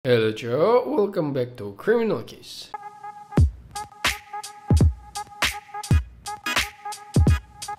Hello Joe, welcome back to Criminal Case.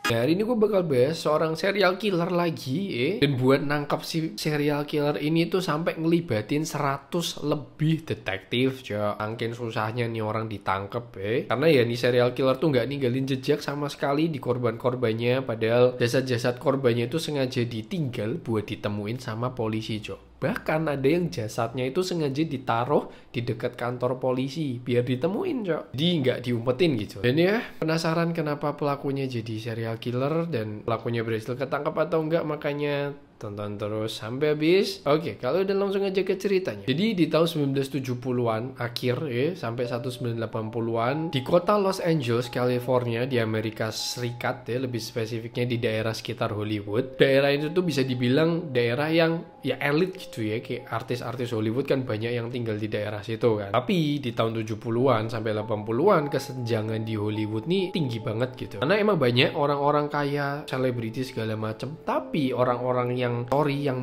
Nah, hari ini gue bakal bahas seorang serial killer lagi Dan buat nangkap si serial killer ini tuh sampai ngelibatin 100 lebih detektif Joe. Angkin susahnya nih orang ditangkep Karena ya nih serial killer tuh nggak ninggalin jejak sama sekali di korban-korbannya. Padahal jasad-jasad korbannya itu sengaja ditinggal buat ditemuin sama polisi Joe. Bahkan ada yang jasadnya itu sengaja ditaruh di dekat kantor polisi biar ditemuin, Cok. Jadi nggak diumpetin gitu. Dan ya, penasaran kenapa pelakunya jadi serial killer dan pelakunya berhasil ketangkap atau enggak, makanya tonton terus sampai habis. Oke, kalau udah langsung aja ke ceritanya. Jadi di tahun 1970-an akhir sampai 1980-an di kota Los Angeles, California di Amerika Serikat lebih spesifiknya di daerah sekitar Hollywood. Daerah itu tuh bisa dibilang daerah yang ya elit gitu kayak artis-artis Hollywood kan banyak yang tinggal di daerah situ kan. Tapi di tahun 70-an sampai 80-an kesenjangan di Hollywood nih tinggi banget gitu. Karena emang banyak orang-orang kaya, selebriti segala macam, tapi orang-orang yang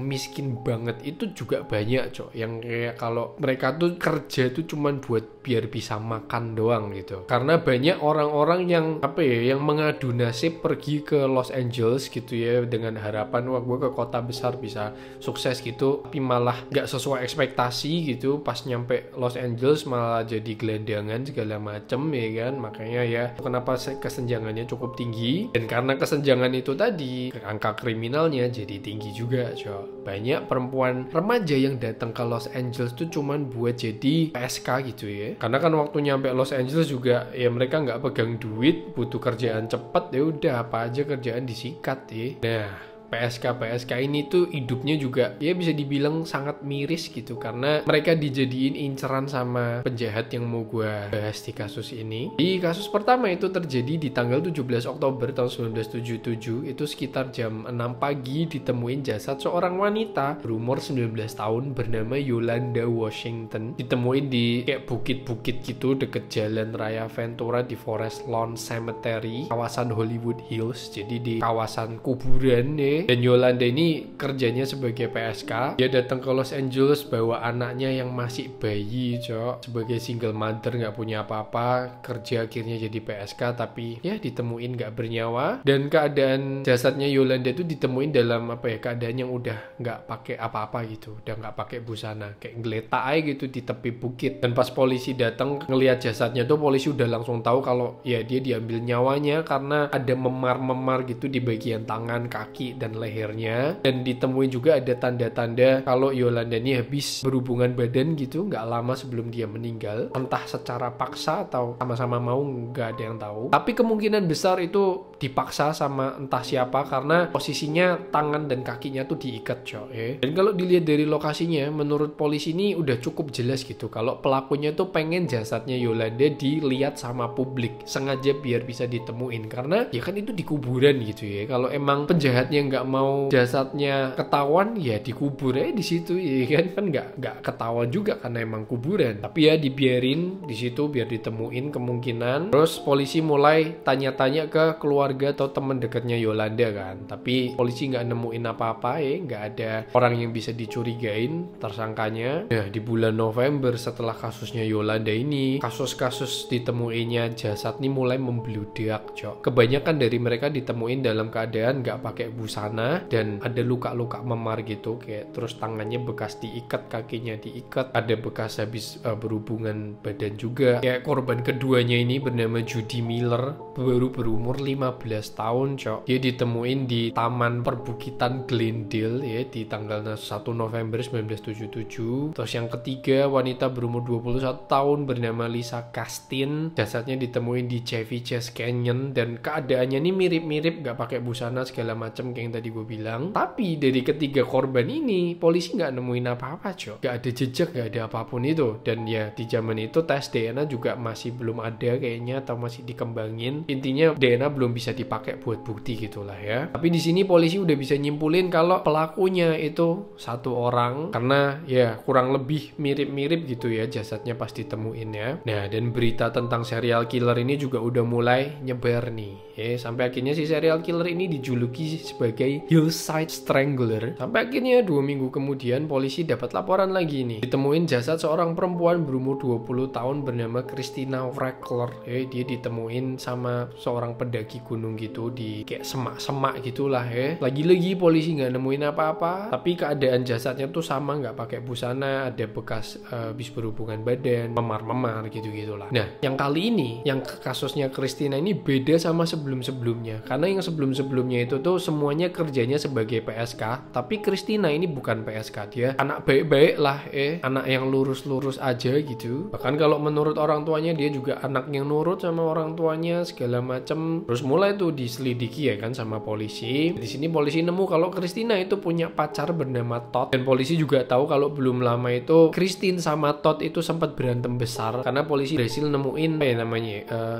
miskin banget itu juga banyak, Cok. Yang kayak kalau mereka tuh kerja tuh cuman buat biar bisa makan doang gitu. Karena banyak orang-orang yang yang mengadu nasib pergi ke Los Angeles gitu dengan harapan wah gue ke kota besar bisa sukses gitu, tapi malah nggak sesuai ekspektasi gitu. Pas nyampe Los Angeles malah jadi gelandangan segala macem kan. Makanya ya kenapa kesenjangannya cukup tinggi, dan karena kesenjangan itu tadi angka kriminalnya jadi tinggi juga, Cok. Banyak perempuan remaja yang datang ke Los Angeles tuh cuman buat jadi PSK gitu karena kan waktu nyampe Los Angeles juga ya mereka nggak pegang duit, butuh kerjaan cepet, ya udah apa aja kerjaan disikat Nah, PSK ini tuh hidupnya juga ya bisa dibilang sangat miris gitu, karena mereka dijadiin inceran sama penjahat yang mau gue bahas di kasus ini. Di kasus pertama itu terjadi di tanggal 17 Oktober tahun 1977, itu sekitar jam 6 pagi ditemuin jasad seorang wanita berumur 19 tahun bernama Yolanda Washington. Ditemuin di kayak bukit-bukit gitu deket jalan raya Ventura di Forest Lawn Cemetery, kawasan Hollywood Hills, jadi di kawasan kuburan Dan Yolanda ini kerjanya sebagai PSK. Dia datang ke Los Angeles bawa anaknya yang masih bayi, Cok. Sebagai single mother, nggak punya apa-apa, kerja akhirnya jadi PSK, tapi ya ditemuin nggak bernyawa. Dan keadaan jasadnya Yolanda itu ditemuin dalam keadaan yang udah nggak pakai apa-apa gitu, udah nggak pakai busana, kayak ngeletak aja gitu di tepi bukit. Dan pas polisi datang ngelihat jasadnya tuh, polisi udah langsung tahu kalau ya dia diambil nyawanya karena ada memar-memar gitu di bagian tangan, kaki, dan lehernya. Dan ditemuin juga ada tanda-tanda kalau Yolanda ini habis berhubungan badan gitu nggak lama sebelum dia meninggal, entah secara paksa atau sama-sama mau, nggak ada yang tahu. Tapi kemungkinan besar itu dipaksa sama entah siapa, karena posisinya tangan dan kakinya tuh diikat, Cok. Dan kalau dilihat dari lokasinya, menurut polisi ini udah cukup jelas gitu kalau pelakunya tuh pengen jasadnya Yolanda dilihat sama publik, sengaja biar bisa ditemuin, karena ya kan itu di kuburan gitu Kalau emang penjahatnya nggak mau jasadnya ketahuan, ya dikubur aja di situ kan nggak ketahuan juga karena emang kuburan. Tapi ya dibiarin di situ biar ditemuin kemungkinan. Terus polisi mulai tanya-tanya ke keluarga atau teman dekatnya Yolanda kan, tapi polisi nggak nemuin apa-apa nggak ada orang yang bisa dicurigain tersangkanya. Nah, di bulan November setelah kasusnya Yolanda ini, kasus-kasus ditemuinnya jasad nih mulai membludak, Cok. Kebanyakan dari mereka ditemuin dalam keadaan nggak pakai busana dan ada luka-luka memar gitu, kayak terus tangannya bekas diikat, kakinya diikat, ada bekas habis berhubungan badan juga. Kayak korban keduanya ini bernama Judy Miller, baru berumur 15 tahun, Cok. Dia ditemuin di Taman Perbukitan Glendale di tanggal 1 November 1977. Terus yang ketiga, wanita berumur 21 tahun bernama Lisa Kastin. Jasadnya ditemuin di Chevy Chase Canyon dan keadaannya ini mirip-mirip, gak pakai busana segala macam kayak yang tadi gue bilang. Tapi dari ketiga korban ini polisi nggak nemuin apa-apa, Cok. Nggak ada jejak, nggak ada apapun itu. Dan ya di zaman itu tes DNA juga masih belum ada kayaknya, atau masih dikembangin. Intinya DNA belum bisa dipakai buat bukti gitulah ya. Tapi di sini polisi udah bisa nyimpulin kalau pelakunya itu satu orang, karena ya kurang lebih mirip-mirip gitu jasadnya pas ditemuin Nah, dan berita tentang serial killer ini juga udah mulai nyebar nih sampai akhirnya si serial killer ini dijuluki sebagai sebagai Hillside Strangler. Sampai akhirnya 2 minggu kemudian polisi dapat laporan lagi nih. Ditemuin jasad seorang perempuan berumur 20 tahun bernama Christina Wreckler. Dia ditemuin sama seorang pendaki gunung gitu di kayak semak-semak gitulah Lagi-lagi polisi nggak nemuin apa-apa, tapi keadaan jasadnya tuh sama, nggak pakai busana, ada bekas habis berhubungan badan, memar-memar gitu-gitulah. Nah, yang kali ini, yang kasusnya Christina ini beda sama sebelum-sebelumnya. Karena yang sebelum-sebelumnya itu tuh semuanya kerjanya sebagai PSK, tapi Christina ini bukan PSK, dia anak baik-baik lah, anak yang lurus-lurus aja gitu. Bahkan kalau menurut orang tuanya dia juga anak yang nurut sama orang tuanya segala macem. Terus mulai tuh diselidiki ya kan sama polisi. Di sini polisi nemu kalau Christina itu punya pacar bernama Todd, dan polisi juga tahu kalau belum lama itu Christine sama Todd itu sempat berantem besar karena polisi berhasil nemuin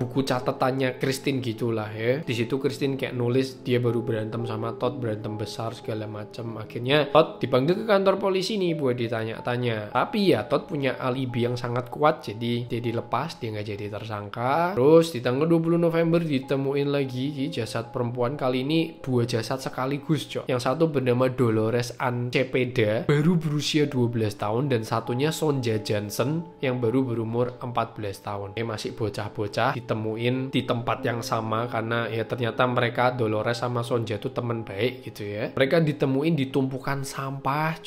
buku catatannya Christine gitulah Di situ Christine kayak nulis dia baru berantem sama Todd, berantem besar segala macam. Akhirnya Todd dipanggil ke kantor polisi nih buat ditanya-tanya. Tapi ya Todd punya alibi yang sangat kuat, jadi dia dilepas, dia nggak jadi tersangka. Terus di tanggal 20 November ditemuin lagi jasad perempuan, kali ini 2 jasad sekaligus Yang satu bernama Dolores Ann Cepeda, baru berusia 12 tahun, dan satunya Sonja Johnson yang baru berumur 14 tahun. Masih bocah-bocah ditemuin di tempat yang sama karena ya ternyata mereka Dolores sama Sonja tuh teman baik gitu ya. Mereka ditemuin di tumpukan sampah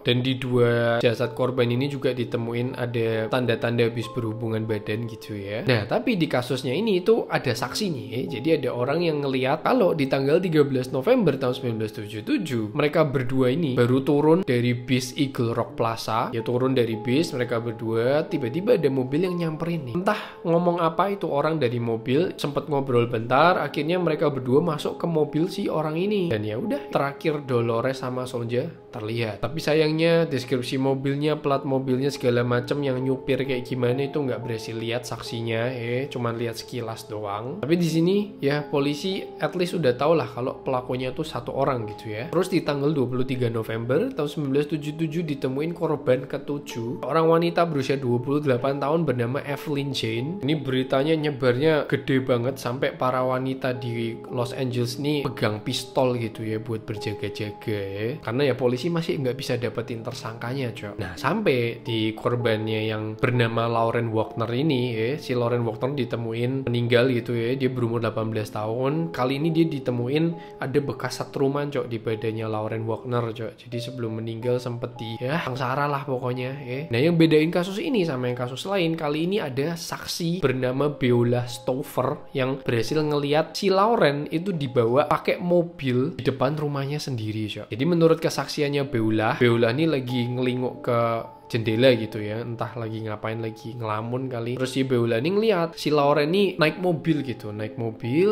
dan di 2 jasad korban ini juga ditemuin ada tanda-tanda habis berhubungan badan gitu ya. Nah, tapi di kasusnya ini itu ada saksi nih. Jadi ada orang yang ngelihat kalau di tanggal 13 November tahun 1977 mereka berdua ini baru turun dari bis Eagle Rock Plaza. Ya turun dari bis mereka berdua, tiba-tiba ada mobil yang nyamperin nih. Entah ngomong apa itu orang dari mobil, sempat ngobrol bentar, akhirnya mereka berdua masuk ke mobil si orang ini. Dan ya udah, terakhir Dolores sama Sonja terlihat. Tapi sayangnya deskripsi mobilnya, plat mobilnya segala macam yang nyupir kayak gimana itu nggak berhasil lihat saksinya, cuman lihat sekilas doang. Tapi di sini ya polisi at least udah tau lah kalau pelakunya tuh satu orang gitu ya. Terus di tanggal 23 November tahun 1977 ditemuin korban ke-7, orang wanita berusia 28 tahun bernama Evelyn Jane. Ini beritanya nyebarnya gede banget sampai para wanita di Los Angeles nih pegang pistol gitu ya buat berjaga-jaga karena ya polisi masih nggak bisa dapetin tersangkanya Nah, sampai di korbannya yang bernama Lauren Wagner ini si Lauren Wagner ditemuin meninggal gitu ya. Dia berumur 18 tahun. Kali ini dia ditemuin ada bekas setruman di badannya Lauren Wagner Jadi sebelum meninggal sempet sengsara lah pokoknya Nah, yang bedain kasus ini sama yang kasus lain, kali ini ada saksi bernama Beulah Stover yang berhasil ngelihat si Lauren itu dibawa pakai mobil di depan rumahnya sendiri Jadi menurut kesaksiannya Beulah ini lagi ngelinguk ke jendela gitu ya, entah lagi ngapain, lagi ngelamun kali. Terus si Beulah ini ngeliat si Lauren ini naik mobil,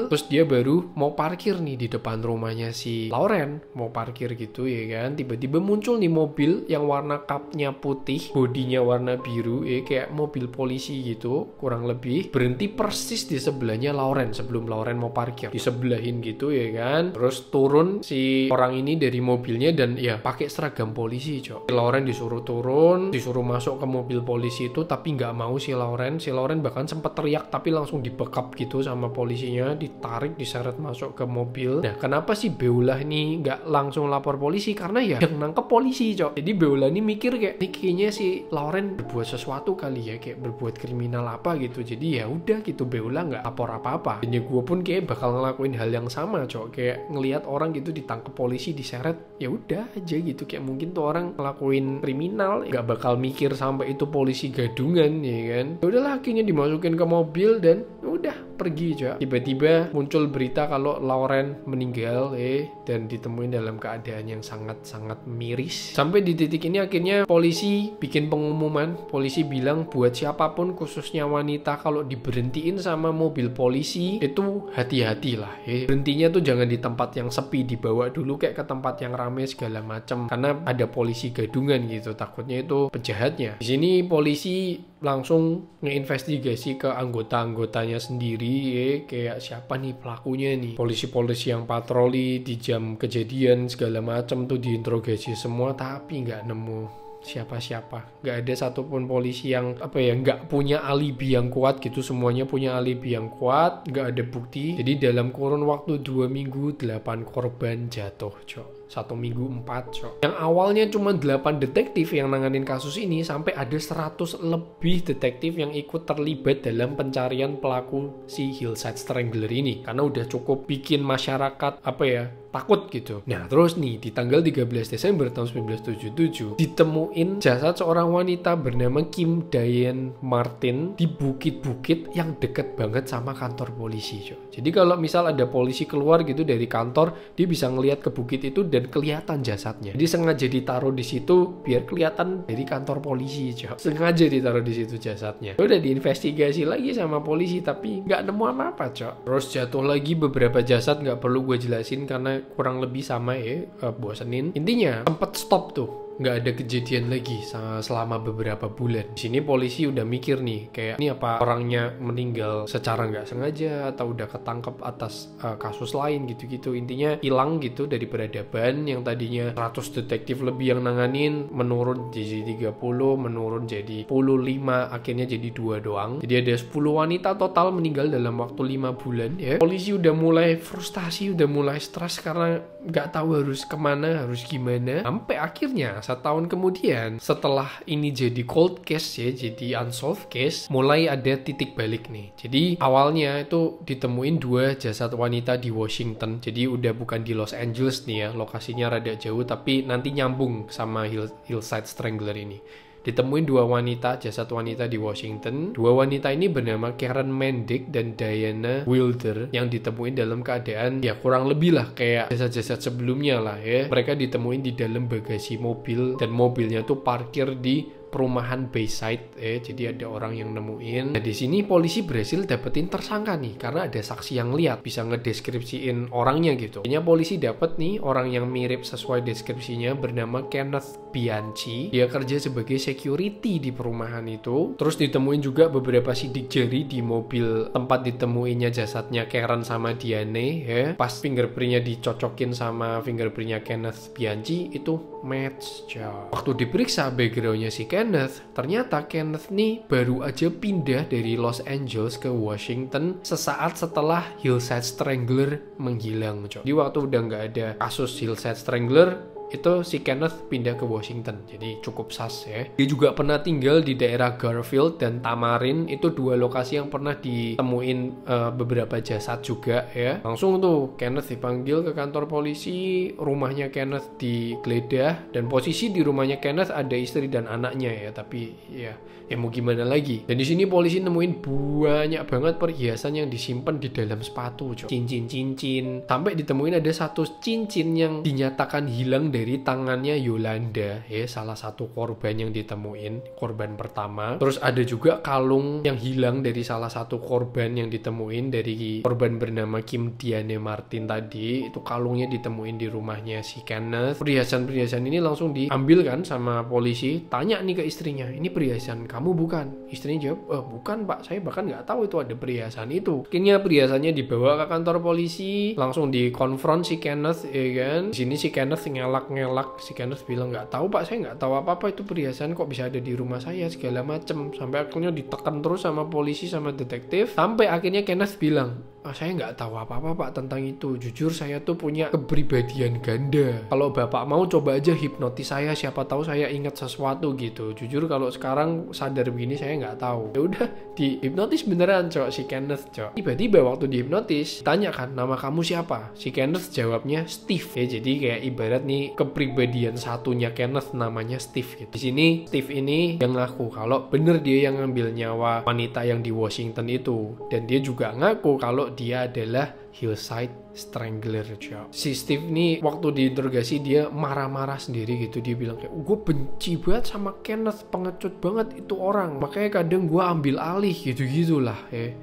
terus dia baru mau parkir nih di depan rumahnya si Lauren, mau parkir gitu ya kan. Tiba-tiba muncul nih mobil yang warna kapnya putih, bodinya warna biru kayak mobil polisi gitu kurang lebih, berhenti persis di sebelahnya Lauren sebelum Lauren mau parkir, di sebelahin gitu ya kan. Terus turun si orang ini dari mobilnya dan ya pakai seragam polisi Lauren disuruh turun, disuruh masuk ke mobil polisi itu, tapi nggak mau si Lauren bahkan sempat teriak tapi langsung dibekap gitu sama polisinya, ditarik, diseret masuk ke mobil. Nah, kenapa sih Beulah ini nggak langsung lapor polisi? Karena ya yang nangkep polisi jadi Beulah ini mikir kayak ini kayaknya si Lauren berbuat sesuatu kali ya, kayak berbuat kriminal apa gitu. Jadi ya udah gitu, Beulah nggak lapor apa-apa. Dan ya gue pun kayak bakal ngelakuin hal yang sama kayak ngelihat orang gitu ditangkep polisi, diseret, ya udah aja gitu, kayak mungkin tuh orang ngelakuin kriminal, nggak bakal mikir sampai itu polisi gadungan ya kan. Ya udahlah, akhirnya dimasukin ke mobil dan udah pergi Tiba-tiba muncul berita kalau Lauren meninggal dan ditemuin dalam keadaan yang sangat-sangat miris. Sampai di titik ini akhirnya polisi bikin pengumuman. Polisi bilang buat siapapun khususnya wanita kalau diberhentiin sama mobil polisi itu hati-hatilah berhentinya tuh jangan di tempat yang sepi, dibawa dulu kayak ke tempat yang ramai segala macam karena ada polisi gadungan gitu, takutnya itu penjahatnya. Di sini polisi langsung ngeinvestigasi ke anggota-anggotanya sendiri kayak siapa nih pelakunya nih. Polisi-polisi yang patroli di jam kejadian segala macam tuh diinterogasi semua tapi nggak nemu siapa-siapa. Nggak ada satupun polisi yang nggak punya alibi yang kuat gitu. Semuanya punya alibi yang kuat, nggak ada bukti. Jadi dalam kurun waktu 2 minggu 8 korban jatuh, cok. 1 minggu 4, cok. Yang awalnya cuma 8 detektif yang nanganin kasus ini, sampai ada 100 lebih detektif yang ikut terlibat dalam pencarian pelaku si Hillside Strangler ini. Karena udah cukup bikin masyarakat takut gitu. Nah, terus nih di tanggal 13 Desember tahun 1977 ditemuin jasad seorang wanita bernama Kim Diane Martin di bukit-bukit yang deket banget sama kantor polisi, cok. Jadi kalau misal ada polisi keluar gitu dari kantor, dia bisa ngelihat ke bukit itu dan kelihatan jasadnya. Jadi sengaja ditaruh di situ biar kelihatan dari kantor polisi, cok. Sengaja ditaruh di situ jasadnya. Udah diinvestigasi lagi sama polisi tapi nggak nemu apa-apa, cok. Terus jatuh lagi beberapa jasad, nggak perlu gue jelasin karena kurang lebih sama bosenin. Intinya sempat stop tuh, nggak ada kejadian lagi selama beberapa bulan. Di sini polisi udah mikir nih, kayak ini apa orangnya meninggal secara nggak sengaja atau udah ketangkep atas kasus lain gitu-gitu. Intinya hilang gitu dari peradaban. Yang tadinya 100 detektif lebih yang nanganin menurun jadi 30, menurun jadi 15, akhirnya jadi 2 doang. Jadi ada 10 wanita total meninggal dalam waktu 5 bulan ya. Polisi udah mulai frustasi, udah mulai stres karena nggak tahu harus kemana, harus gimana. Sampai akhirnya 1 tahun kemudian setelah ini jadi cold case ya, jadi unsolved case, mulai ada titik balik nih. Jadi awalnya itu ditemuin 2 jasad wanita di Washington. Jadi udah bukan di Los Angeles nih ya, lokasinya rada jauh tapi nanti nyambung sama Hillside Strangler ini. Ditemuin 2 wanita, jasad wanita di Washington. 2 wanita ini bernama Karen Mendick dan Diana Wilder yang ditemuin dalam keadaan ya kurang lebih lah kayak jasad-jasad sebelumnya lah ya. Mereka ditemuin di dalam bagasi mobil dan mobilnya tuh parkir di perumahan Bayside jadi ada orang yang nemuin. Nah, di sini polisi berhasil dapetin tersangka nih karena ada saksi yang lihat bisa ngedeskripsiin orangnya gitu. Akhirnya polisi dapet nih orang yang mirip sesuai deskripsinya bernama Kenneth Bianchi. Dia kerja sebagai security di perumahan itu. Terus ditemuin juga beberapa sidik jari di mobil tempat ditemuinnya jasadnya Karen sama Diane ya. Pas fingerprintnya dicocokin sama fingerprintnya Kenneth Bianchi itu match. Waktu diperiksa backgroundnya si Kenneth, ternyata Kenneth nih baru aja pindah dari Los Angeles ke Washington sesaat setelah Hillside Strangler menghilang. Jadi waktu udah nggak ada kasus Hillside Strangler, itu si Kenneth pindah ke Washington. Jadi cukup sas ya. Dia juga pernah tinggal di daerah Garfield dan Tamarin. Itu 2 lokasi yang pernah ditemuin beberapa jasad juga ya. Langsung tuh Kenneth dipanggil ke kantor polisi. Rumahnya Kenneth digeledah. Dan posisi di rumahnya Kenneth ada istri dan anaknya ya. Tapi ya mau gimana lagi. Dan di sini polisi nemuin banyak banget perhiasan yang disimpan di dalam sepatu. Cincin-cincin. Sampai ditemuin ada 1 cincin yang dinyatakan hilang dari tangannya Yolanda ya, salah satu korban yang ditemuin, korban pertama. Terus ada juga kalung yang hilang dari salah satu korban yang ditemuin dari korban bernama Kim Diane Martin tadi. Itu kalungnya ditemuin di rumahnya si Kenneth. Perhiasan-perhiasan ini langsung diambil kan sama polisi. Tanya nih ke istrinya, ini perhiasan kamu bukan? Istrinya jawab, bukan pak, saya bahkan nggak tahu itu ada perhiasan itu. Akhirnya perhiasannya dibawa ke kantor polisi, langsung dikonfront si Kenneth ya kan. Di sini si Kenneth ngelak. Si Kenneth bilang nggak tahu pak, saya nggak tahu apa-apa itu perhiasan kok bisa ada di rumah saya segala macem. Sampai akhirnya ditekan terus sama polisi sama detektif. Sampai akhirnya Kenneth bilang, saya nggak tahu apa-apa pak tentang itu. Jujur saya tuh punya kepribadian ganda. Kalau bapak mau coba aja hipnotis saya, siapa tahu saya ingat sesuatu gitu. Jujur kalau sekarang sadar begini saya nggak tahu. Ya udah dihipnotis beneran si Kenneth. Tiba-tiba waktu dihipnotis tanya kan, nama kamu siapa? Si Kenneth jawabnya Steve ya. Jadi kayak ibarat nih kepribadian satunya Kenneth namanya Steve gitu. Di sini Steve ini yang ngaku kalau bener dia yang ngambil nyawa wanita yang di Washington itu, dan dia juga ngaku kalau dia adalah Hillside Strangler. Si Steve nih waktu diinterogasi dia marah-marah sendiri gitu. Dia bilang kayak, gue benci banget sama Kenneth, pengecut banget itu orang, makanya kadang gue ambil alih gitu-gitulah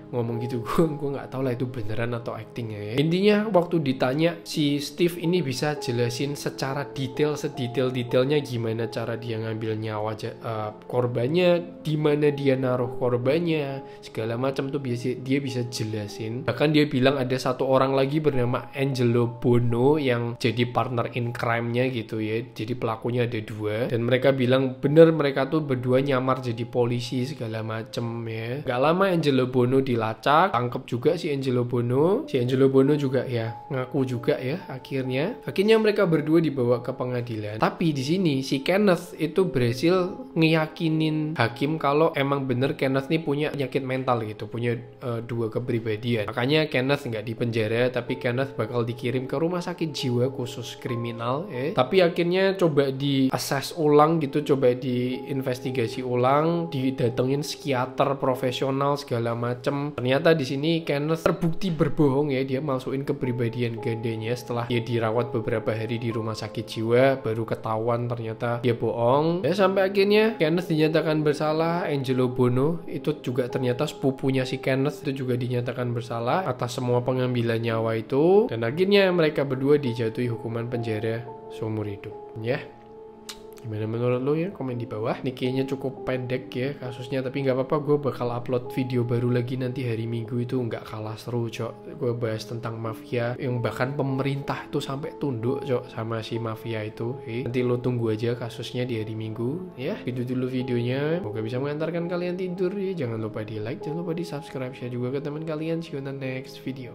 ngomong gitu. Gue nggak tahu lah itu beneran atau acting ya. Intinya waktu ditanya si Steve ini bisa jelasin secara detail, sedetail-detailnya gimana cara dia ngambil nyawa korbannya, di mana dia naruh korbannya, segala macam tuh dia bisa jelasin. Bahkan dia bilang ada 1 satu orang lagi bernama Angelo Bono yang jadi partner in crime-nya gitu ya. Jadi pelakunya ada 2 dan mereka bilang bener mereka tuh berdua nyamar jadi polisi segala macem ya. Gak lama Angelo Bono dilacak, tangkep juga si Angelo Bono. Si Angelo Bono juga ya ngaku juga ya akhirnya mereka berdua dibawa ke pengadilan. Tapi di sini si Kenneth itu berhasil ngeyakinin hakim kalau emang bener Kenneth nih punya penyakit mental gitu, punya 2 kepribadian. Makanya Kenneth nggak dipenjara, tapi Kenneth bakal dikirim ke rumah sakit jiwa khusus kriminal Tapi akhirnya coba di-assess ulang gitu, coba diinvestigasi ulang, didatengin psikiater profesional segala macem. Ternyata di sini Kenneth terbukti berbohong ya, dia masukin kepribadian gandanya setelah dia dirawat beberapa hari di rumah sakit jiwa, baru ketahuan ternyata dia bohong. Ya sampai akhirnya Kenneth dinyatakan bersalah. Angelo Bono itu juga ternyata sepupunya si Kenneth itu juga dinyatakan bersalah atas semua pengambilan nyawa itu, dan akhirnya mereka berdua dijatuhi hukuman penjara seumur hidup ya. Gimana menurut lo ya? Komen di bawah. Ini kayaknya cukup pendek ya kasusnya, tapi nggak apa-apa, gue bakal upload video baru lagi nanti hari Minggu. Itu nggak kalah seru cok. Gue bahas tentang mafia yang bahkan pemerintah itu sampai tunduk cok sama si mafia itu. Nanti lo tunggu aja kasusnya di hari Minggu ya. Itu dulu videonya, semoga bisa mengantarkan kalian tidur ya. Jangan lupa di like, jangan lupa di subscribe, share juga ke teman kalian. See you on the next video.